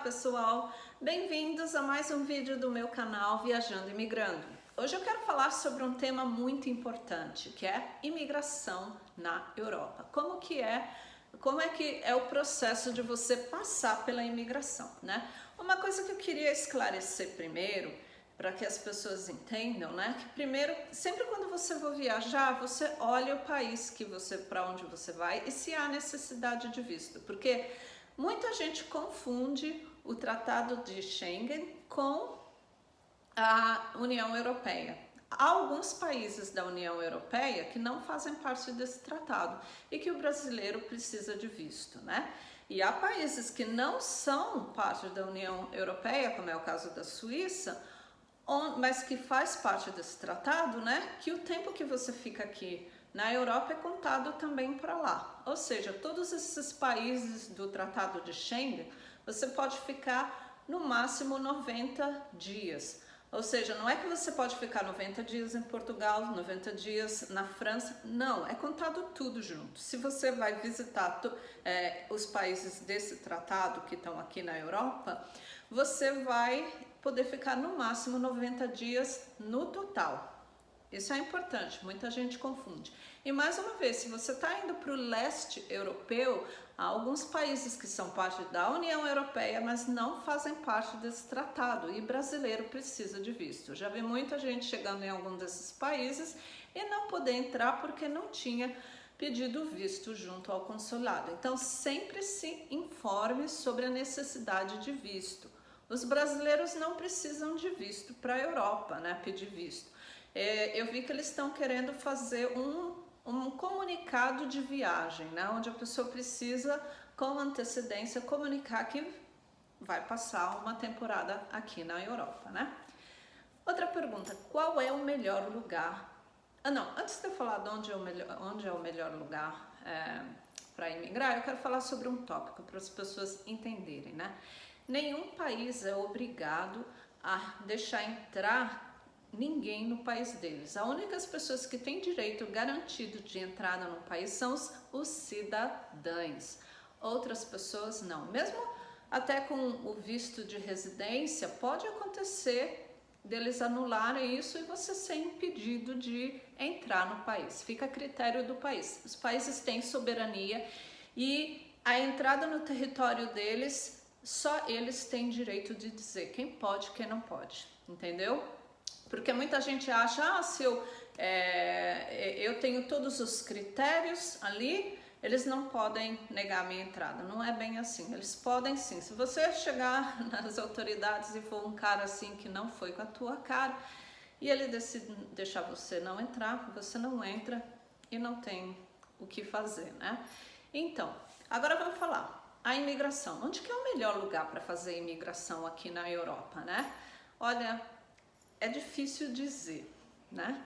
pessoal, bem-vindos a mais um vídeo do meu canal Viajando e Imigrando. Hoje eu quero falar sobre um tema muito importante, que é imigração na Europa. Como é que é o processo de você passar pela imigração, né? Uma coisa que eu queria esclarecer primeiro, para que as pessoas entendam, né? Que primeiro, sempre quando você for viajar, você olha o país para onde você vai e se há necessidade de visto, porque muita gente confunde o Tratado de Schengen com a União Europeia. Há alguns países da União Europeia que não fazem parte desse tratado e que o brasileiro precisa de visto, né? E há países que não são parte da União Europeia, como é o caso da Suíça, mas que faz parte desse tratado, né? Que o tempo que você fica aqui na Europa é contado também para lá. Ou seja, todos esses países do Tratado de Schengen, você pode ficar no máximo 90 dias. Ou seja, não é que você pode ficar 90 dias em Portugal, 90 dias na França, não, é contado tudo junto. Se você vai visitar os países desse tratado que estão aqui na Europa, você vai poder ficar no máximo 90 dias no total. Isso é importante, muita gente confunde. E mais uma vez, se você está indo para o leste europeu, há alguns países que são parte da União Europeia, mas não fazem parte desse tratado e brasileiro precisa de visto. Eu já vi muita gente chegando em algum desses países e não poder entrar porque não tinha pedido visto junto ao consulado. Então sempre se informe sobre a necessidade de visto. Os brasileiros não precisam de visto para a Europa, né? Pedir visto. Eu vi que eles estão querendo fazer um comunicado de viagem, né? Onde a pessoa precisa, com antecedência, comunicar que vai passar uma temporada aqui na Europa, né? Outra pergunta, qual é o melhor lugar? Antes de eu falar de onde é o melhor lugar para imigrar, eu quero falar sobre um tópico para as pessoas entenderem, né? Nenhum país é obrigado a deixar entrar ninguém no país deles. As únicas pessoas que têm direito garantido de entrada no país são os cidadãos. Outras pessoas não. Mesmo até com o visto de residência, pode acontecer deles anularem isso e você ser impedido de entrar no país. Fica a critério do país. Os países têm soberania e a entrada no território deles, só eles têm direito de dizer quem pode e quem não pode. Entendeu? Porque muita gente acha, se eu tenho todos os critérios ali, eles não podem negar a minha entrada. Não é bem assim, eles podem sim. Se você chegar nas autoridades e for um cara assim que não foi com a tua cara, e ele decide deixar você não entrar, você não entra e não tem o que fazer, né? Então, agora vamos falar, a imigração. Onde que é o melhor lugar para fazer imigração aqui na Europa, né? Olha, é difícil dizer, né?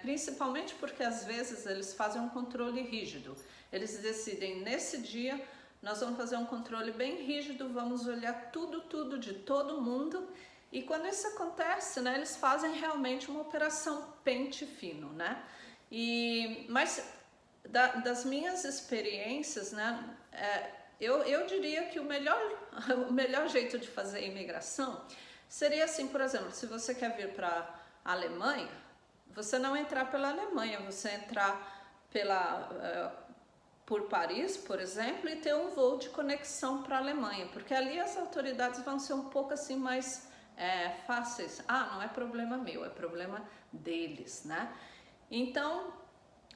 Principalmente porque às vezes eles fazem um controle rígido. Eles decidem, nesse dia, nós vamos fazer um controle bem rígido, vamos olhar tudo de todo mundo. E quando isso acontece, né, eles fazem realmente uma operação pente fino, né? Mas das minhas experiências, né, eu diria que o melhor jeito de fazer imigração seria assim, por exemplo, se você quer vir para a Alemanha, você não entrar pela Alemanha, você entrar por Paris, por exemplo, e ter um voo de conexão para a Alemanha, porque ali as autoridades vão ser um pouco assim mais fáceis. Não é problema meu, é problema deles, né? Então,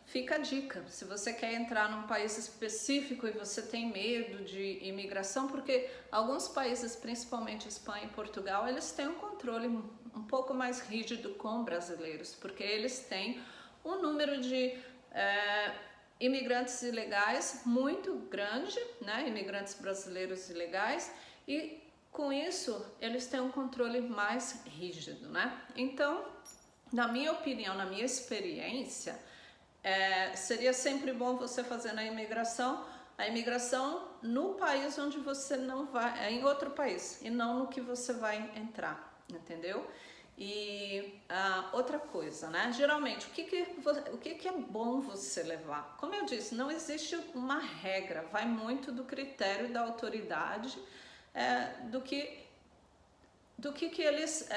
fica a dica, se você quer entrar num país específico e você tem medo de imigração, porque alguns países, principalmente Espanha e Portugal, eles têm um controle um pouco mais rígido com brasileiros, porque eles têm um número de imigrantes ilegais muito grande, né? Imigrantes brasileiros ilegais, e com isso eles têm um controle mais rígido, né? Então, na minha opinião, na minha experiência, seria sempre bom você fazer a imigração no país onde você não vai, em outro país, e não no que você vai entrar, entendeu? E outra coisa, né? Geralmente, o que é bom você levar? Como eu disse, não existe uma regra, vai muito do critério da autoridade que eles...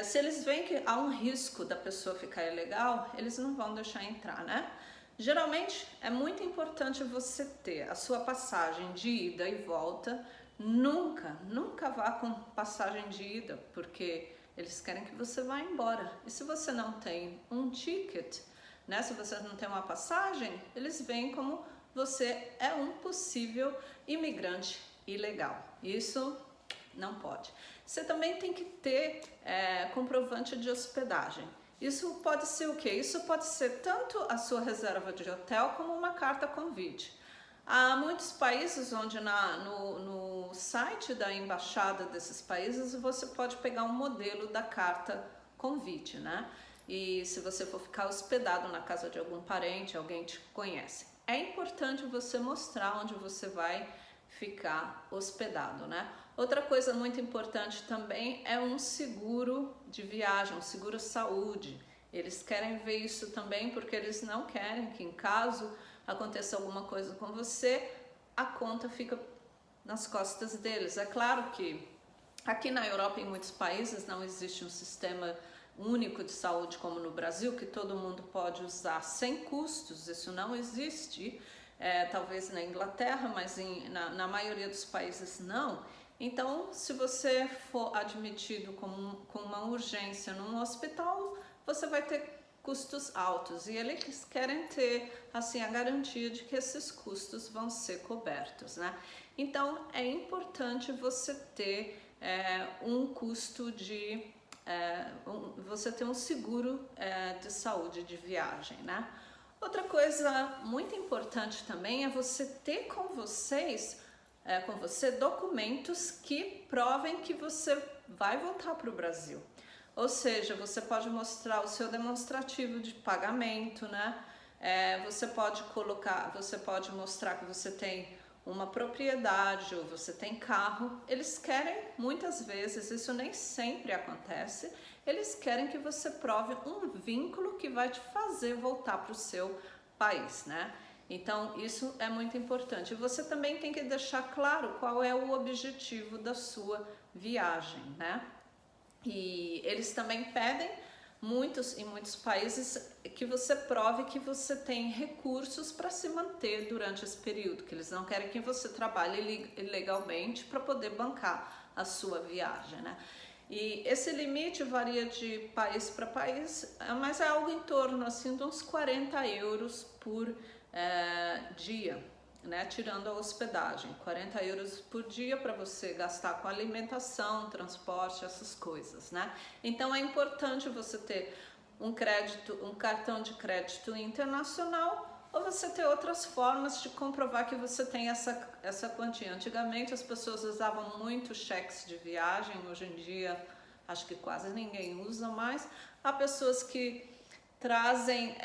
se eles veem que há um risco da pessoa ficar ilegal, eles não vão deixar entrar, né? Geralmente é muito importante você ter a sua passagem de ida e volta. Nunca vá com passagem de ida, porque eles querem que você vá embora. E se você não tem um ticket, né? Se você não tem uma passagem, eles veem como você é um possível imigrante ilegal. Isso não pode. Você também tem que ter comprovante de hospedagem. Isso pode ser o quê? Isso pode ser tanto a sua reserva de hotel como uma carta convite. Há muitos países onde no site da embaixada desses países você pode pegar um modelo da carta convite, né? E se você for ficar hospedado na casa de algum parente, alguém te conhece. É importante você mostrar onde você vai ficar hospedado, né? Outra coisa muito importante também é um seguro de viagem, um seguro saúde. Eles querem ver isso também porque eles não querem que, em caso aconteça alguma coisa com você, a conta fica nas costas deles. É claro que aqui na Europa, em muitos países, não existe um sistema único de saúde como no Brasil, que todo mundo pode usar sem custos. Isso não existe, talvez na Inglaterra, mas na maioria dos países não. Então, se você for admitido com uma urgência num hospital, você vai ter custos altos e eles querem ter assim a garantia de que esses custos vão ser cobertos, né? Então é importante você ter um custo de você ter um seguro de saúde de viagem, né? Outra coisa muito importante também é você ter com você documentos que provem que você vai voltar para o Brasil. Ou seja, você pode mostrar o seu demonstrativo de pagamento, né? Você pode mostrar que você tem uma propriedade ou você tem carro. Eles querem, muitas vezes, isso nem sempre acontece, eles querem que você prove um vínculo que vai te fazer voltar para o seu país, né? Então, isso é muito importante. Você também tem que deixar claro qual é o objetivo da sua viagem, né? E eles também pedem, em muitos países, que você prove que você tem recursos para se manter durante esse período, que eles não querem que você trabalhe ilegalmente para poder bancar a sua viagem, né? E esse limite varia de país para país, mas é algo em torno assim, de uns 40 euros por dia, né? Tirando a hospedagem, 40 euros por dia para você gastar com alimentação, transporte, essas coisas, né? Então é importante você ter um cartão de crédito internacional, ou você ter outras formas de comprovar que você tem essa quantia. Antigamente as pessoas usavam muito cheques de viagem, hoje em dia acho que quase ninguém usa mais. Há pessoas que trazem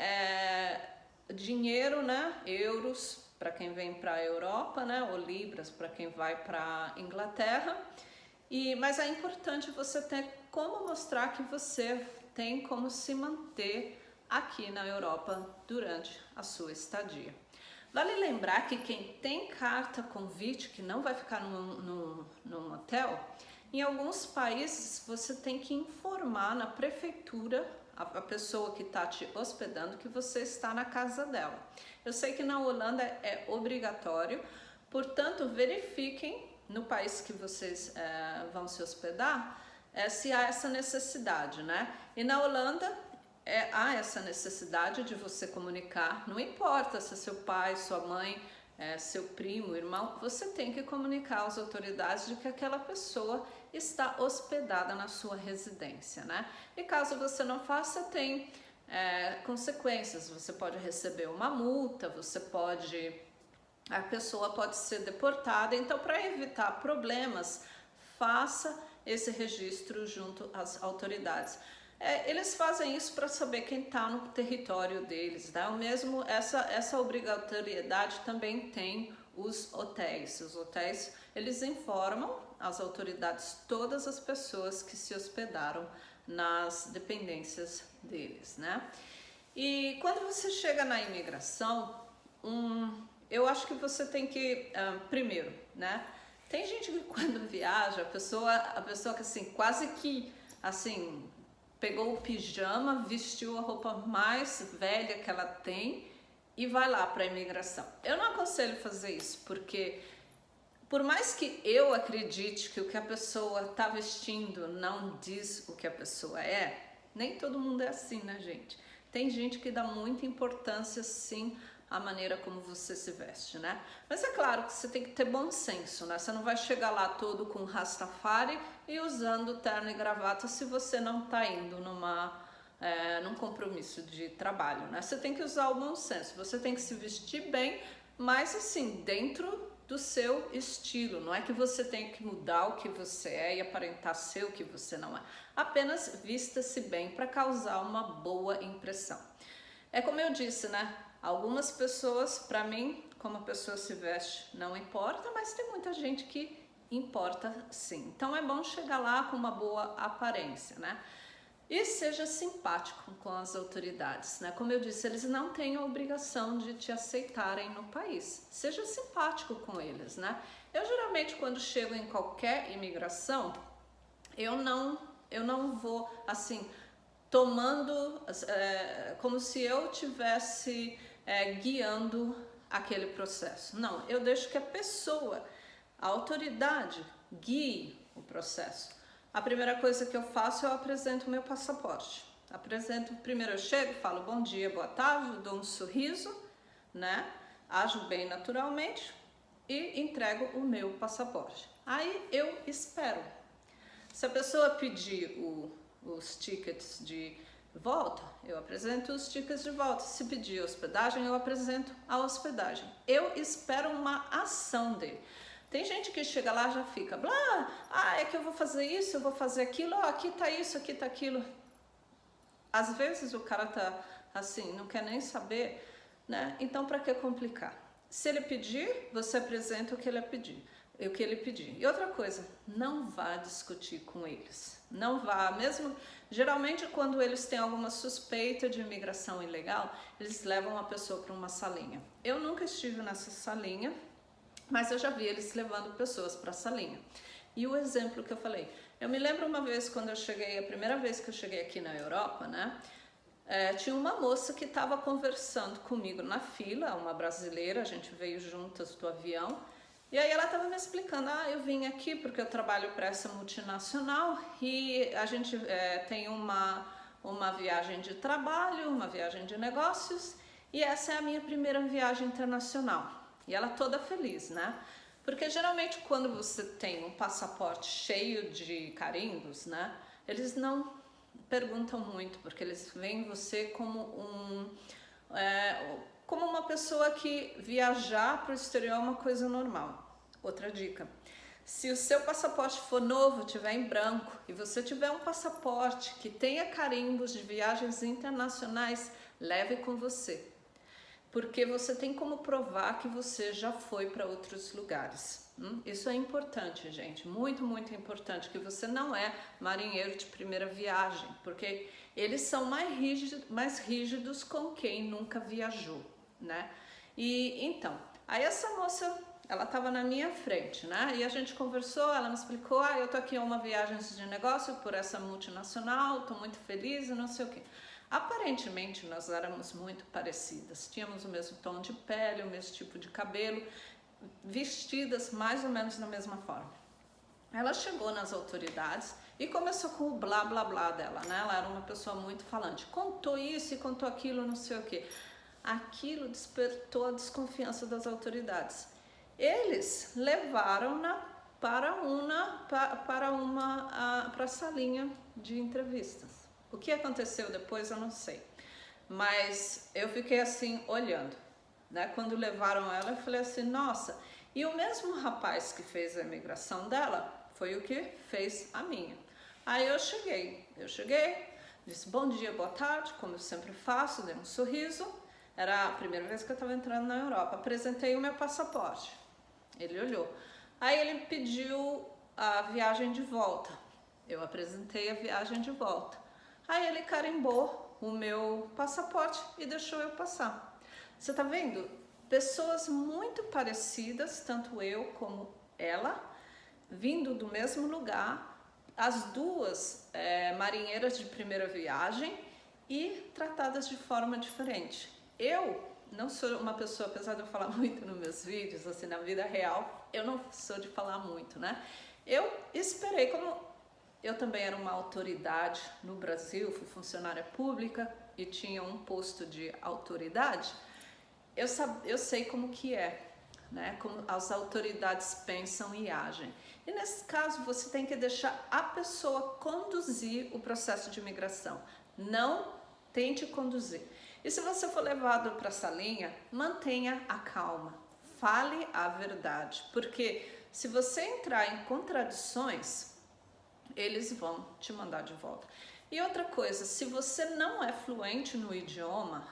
dinheiro, né, euros, para quem vem para a Europa, né, ou libras para quem vai para a Inglaterra. Mas é importante você ter como mostrar que você tem como se manter aqui na Europa durante a sua estadia. Vale lembrar que quem tem carta convite, que não vai ficar num hotel, em alguns países você tem que informar na prefeitura a pessoa que está te hospedando que você está na casa dela. Eu sei que na Holanda é obrigatório, portanto verifiquem no país que vocês vão se hospedar se há essa necessidade, né? E na Holanda há essa necessidade de você comunicar, não importa se é seu pai, sua mãe, seu primo, irmão, você tem que comunicar às autoridades de que aquela pessoa está hospedada na sua residência, né? E caso você não faça, tem consequências. Você pode receber uma multa, a pessoa pode ser deportada. Então, para evitar problemas, faça esse registro junto às autoridades. Eles fazem isso para saber quem está no território deles, né? O mesmo, essa obrigatoriedade também tem os hotéis. Os hotéis, eles informam às autoridades todas as pessoas que se hospedaram nas dependências deles, né? E quando você chega na imigração, eu acho que você tem que, primeiro, né, Tem gente que quando viaja, a pessoa que assim, quase que assim, pegou o pijama, vestiu a roupa mais velha que ela tem e vai lá para a imigração. Eu não aconselho fazer isso, porque por mais que eu acredite que o que a pessoa está vestindo não diz o que a pessoa é, nem todo mundo é assim, né, gente? Tem gente que dá muita importância, sim, à maneira como você se veste, né? Mas é claro que você tem que ter bom senso, né? Você não vai chegar lá todo com Rastafari e usando terno e gravata se você não está indo num compromisso de trabalho, né? Você tem que usar o bom senso, você tem que se vestir bem, mas assim, dentro do seu estilo. Não é que você tem que mudar o que você é e aparentar ser o que você não é. Apenas vista-se bem para causar uma boa impressão. É como eu disse, né? Algumas pessoas, para mim, como a pessoa se veste não importa, mas tem muita gente que importa sim. Então é bom chegar lá com uma boa aparência, né? E seja simpático com as autoridades, né? Como eu disse, eles não têm a obrigação de te aceitarem no país. Seja simpático com eles, né? Eu geralmente quando chego em qualquer imigração, eu não vou assim tomando como se eu tivesse guiando aquele processo. Não, eu deixo que a pessoa, a autoridade, guie o processo. A primeira coisa que eu faço, eu apresento o meu passaporte. Primeiro eu chego, falo bom dia, boa tarde, dou um sorriso, né? Ajo bem naturalmente e entrego o meu passaporte. Aí eu espero. Se a pessoa pedir os tickets de volta, eu apresento os tickets de volta. Se pedir hospedagem, eu apresento a hospedagem. Eu espero uma ação dele. Tem gente que chega lá e já fica, é que eu vou fazer isso, eu vou fazer aquilo, aqui tá isso, aqui tá aquilo. Às vezes o cara tá assim, não quer nem saber, né? Então para que complicar? Se ele pedir, você apresenta o que ele pedir. E outra coisa, não vá discutir com eles. Não vá, mesmo geralmente quando eles têm alguma suspeita de imigração ilegal, eles levam a pessoa para uma salinha. Eu nunca estive nessa salinha, mas eu já vi eles levando pessoas para a salinha. E o exemplo que eu falei, eu me lembro uma vez quando eu cheguei, a primeira vez que eu cheguei aqui na Europa, né? Tinha uma moça que estava conversando comigo na fila, uma brasileira, a gente veio juntas do avião, e aí ela estava me explicando, eu vim aqui porque eu trabalho para essa multinacional e a gente tem uma viagem de trabalho, uma viagem de negócios, e essa é a minha primeira viagem internacional. E ela toda feliz, né? Porque geralmente quando você tem um passaporte cheio de carimbos, né? Eles não perguntam muito, porque eles veem você como como uma pessoa que viajar para o exterior é uma coisa normal. Outra dica, se o seu passaporte for novo, tiver em branco, e você tiver um passaporte que tenha carimbos de viagens internacionais, leve com você. Porque você tem como provar que você já foi para outros lugares. Isso é importante, gente, muito, muito importante, que você não é marinheiro de primeira viagem, porque eles são mais rígidos com quem nunca viajou, né? E então, aí essa moça, ela estava na minha frente, né? E a gente conversou, ela me explicou, eu tô aqui em uma viagem de negócio por essa multinacional, tô muito feliz e não sei o quê. Aparentemente nós éramos muito parecidas, tínhamos o mesmo tom de pele, o mesmo tipo de cabelo, vestidas mais ou menos da mesma forma. Ela chegou nas autoridades e começou com o blá blá blá dela, né? Ela era uma pessoa muito falante, contou isso e contou aquilo, não sei o que. Aquilo despertou a desconfiança das autoridades. Eles levaram-na para a salinha de entrevistas. O que aconteceu depois eu não sei, mas eu fiquei assim olhando, né? Quando levaram ela eu falei assim, nossa, e o mesmo rapaz que fez a imigração dela foi o que fez a minha. Aí eu cheguei, disse bom dia, boa tarde, como eu sempre faço, dei um sorriso, era a primeira vez que eu estava entrando na Europa, apresentei o meu passaporte, ele olhou, aí ele pediu a viagem de volta, eu apresentei a viagem de volta. Aí ele carimbou o meu passaporte e deixou eu passar. Você tá vendo? Pessoas muito parecidas, tanto eu como ela, vindo do mesmo lugar, as duas marinheiras de primeira viagem e tratadas de forma diferente. Eu não sou uma pessoa, apesar de eu falar muito nos meus vídeos, assim, na vida real, eu não sou de falar muito, né? Eu esperei, como eu também era uma autoridade no Brasil, fui funcionária pública e tinha um posto de autoridade, eu sei como que é, né? Como as autoridades pensam e agem. E nesse caso você tem que deixar a pessoa conduzir o processo de imigração. Não tente conduzir. E se você for levado para essa linha, mantenha a calma. Fale a verdade. Porque se você entrar em contradições, eles vão te mandar de volta. E outra coisa, se você não é fluente no idioma,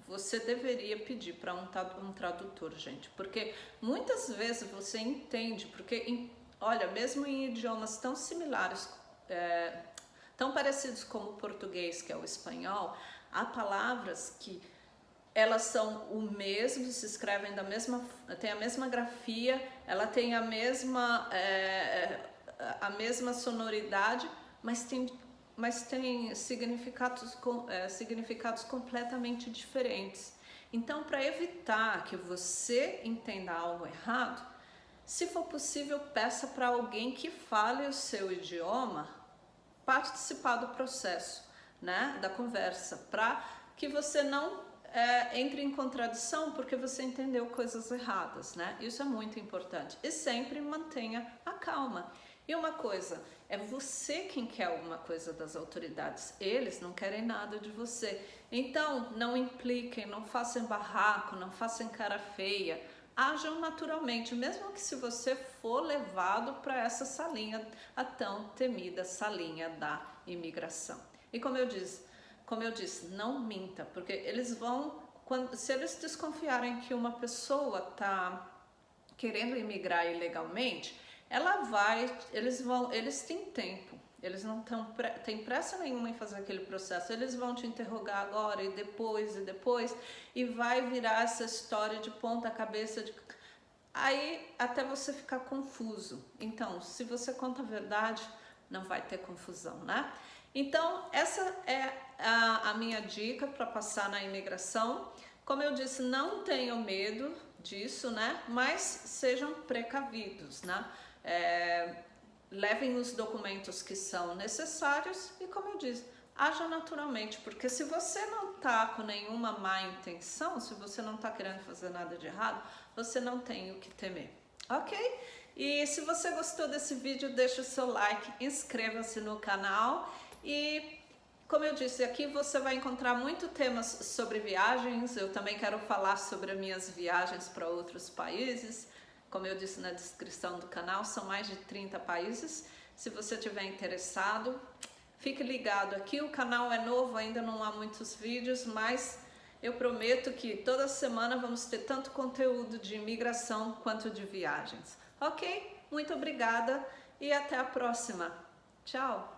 você deveria pedir para um tradutor, gente, porque muitas vezes você entende, porque, olha, mesmo em idiomas tão similares, tão parecidos como o português, que é o espanhol, há palavras que elas são o mesmo, se escrevem tem a mesma grafia, ela tem a mesma sonoridade, mas tem significados completamente diferentes. Então, para evitar que você entenda algo errado, se for possível, peça para alguém que fale o seu idioma participar do processo, né, da conversa, para que você não entre em contradição porque você entendeu coisas erradas, né? Isso é muito importante. E sempre mantenha a calma. E uma coisa, é você quem quer alguma coisa das autoridades, eles não querem nada de você. Então, não impliquem, não façam barraco, não façam cara feia, ajam naturalmente, mesmo que se você for levado para essa salinha, a tão temida salinha da imigração. E como eu disse, não minta, porque eles vão, se eles desconfiarem que uma pessoa está querendo imigrar ilegalmente, eles têm tempo, eles não têm pressa nenhuma em fazer aquele processo, eles vão te interrogar agora e depois, e vai virar essa história de ponta cabeça, aí até você ficar confuso. Então, se você conta a verdade, não vai ter confusão, né? Então, essa é a minha dica para passar na imigração. Como eu disse, não tenham medo disso, né? Mas sejam precavidos, né? Levem os documentos que são necessários e, como eu disse, haja naturalmente, porque se você não está com nenhuma má intenção, se você não está querendo fazer nada de errado, você não tem o que temer, ok? E se você gostou desse vídeo, deixa o seu like, inscreva-se no canal e, como eu disse, aqui você vai encontrar muito temas sobre viagens. Eu também quero falar sobre as minhas viagens para outros países. Como eu disse na descrição do canal, são mais de 30 países. Se você estiver interessado, fique ligado aqui. O canal é novo, ainda não há muitos vídeos, mas eu prometo que toda semana vamos ter tanto conteúdo de imigração quanto de viagens. Ok? Muito obrigada e até a próxima. Tchau!